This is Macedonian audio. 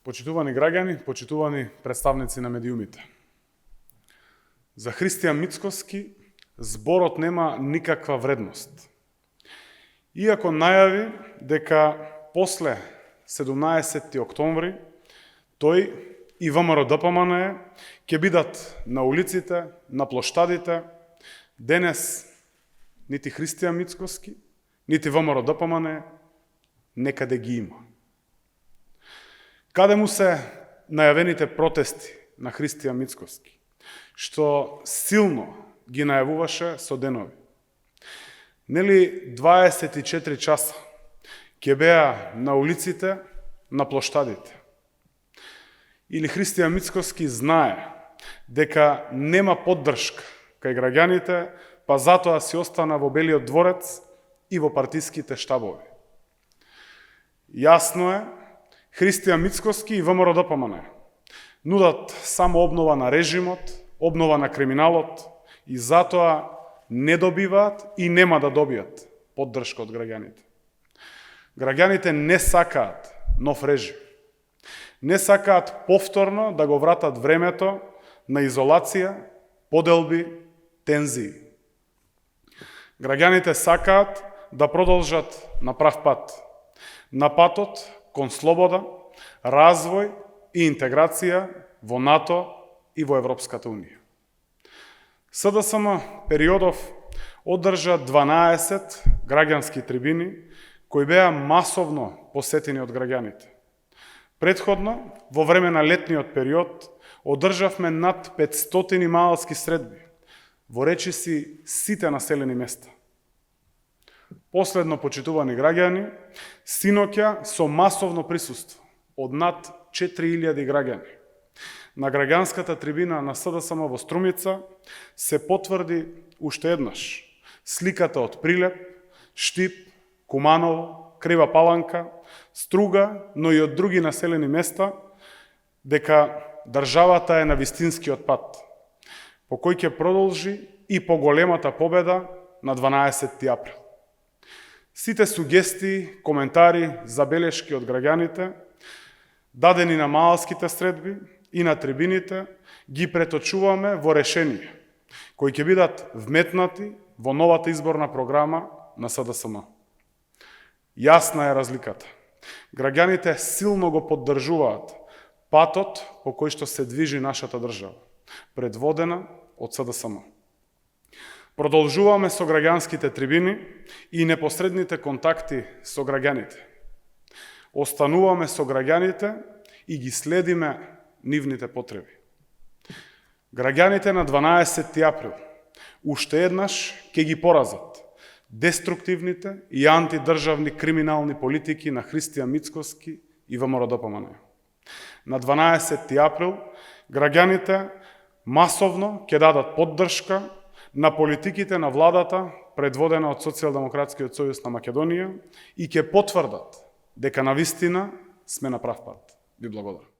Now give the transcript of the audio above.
Почитувани граѓани, почитувани представници на медиумите. За Христијан Мицкоски зборот нема никаква вредност. Иако најави дека после 17. октомври тој и ВМРО-ДПМНЕ ќе бидат на улиците, на плоштадите, денес нити Христијан Мицкоски, нити ВМРО-ДПМНЕ некаде ги има. Каде му се најавените протести на Христијан Мицкоски, што силно ги најавуваше со денови? Нели 24 часа ќе беа на улиците, на плоштадите? Или Христијан Мицкоски знае дека нема поддршка кај граѓаните, па затоа си остана во Белиот дворец и во партиските штабови? Јасно е, Христијан Мицкоски и ВМРО-ДПМНЕ нудат само обнова на режимот, обнова на криминалот и затоа не добиваат и нема да добијат поддршка од граѓаните. Граѓаните не сакаат нов режим. Не сакаат повторно да го вратат времето на изолација, поделби, тензии. Граѓаните сакаат да продолжат на прав пат. На патот кон слобода, развој и интеграција во НАТО и во Европската Унија. СДСМ периодов одржа 12 граѓански трибини кои беа масовно посетени од граѓаните. Предходно, во време на летниот период, одржавме над 500 маалски средби во речиси сите населени места. Последно, почитувани граѓани, синоќа со масовно присуство од над 4000 граѓани на граѓанската трибина на СДСМ во Струмица се потврди уште еднаш сликата од Прилеп, Штип, Куманово, Крива Паланка, Струга, но и од други населени места, дека државата е на вистинскиот пат, по кој ќе продолжи и поголемата победа на 12. април. Сите сугестии, коментари, забелешки од граѓаните, дадени на маалските средби и на трибините, ги преточуваме во решение, кои ќе бидат вметнати во новата изборна програма на СДСМ. Јасна е разликата. Граѓаните силно го поддржуваат патот по кој што се движи нашата држава, предводена од СДСМ. Продолжуваме со граѓанските трибини и непосредните контакти со граѓаните. Остануваме со граѓаните и ги следиме нивните потреби. Граѓаните на 12. април уште еднаш ќе ги поразат деструктивните и антидржавни криминални политики на Христијан Мицкоски и ВМРО-ДПМНЕ. На 12. април граѓаните масовно ќе дадат поддршка на политиките на владата предводена од Социјалдемократскиот сојуз на Македонија и ќе потврдат дека навистина сме на прав пат. Ви благодарам.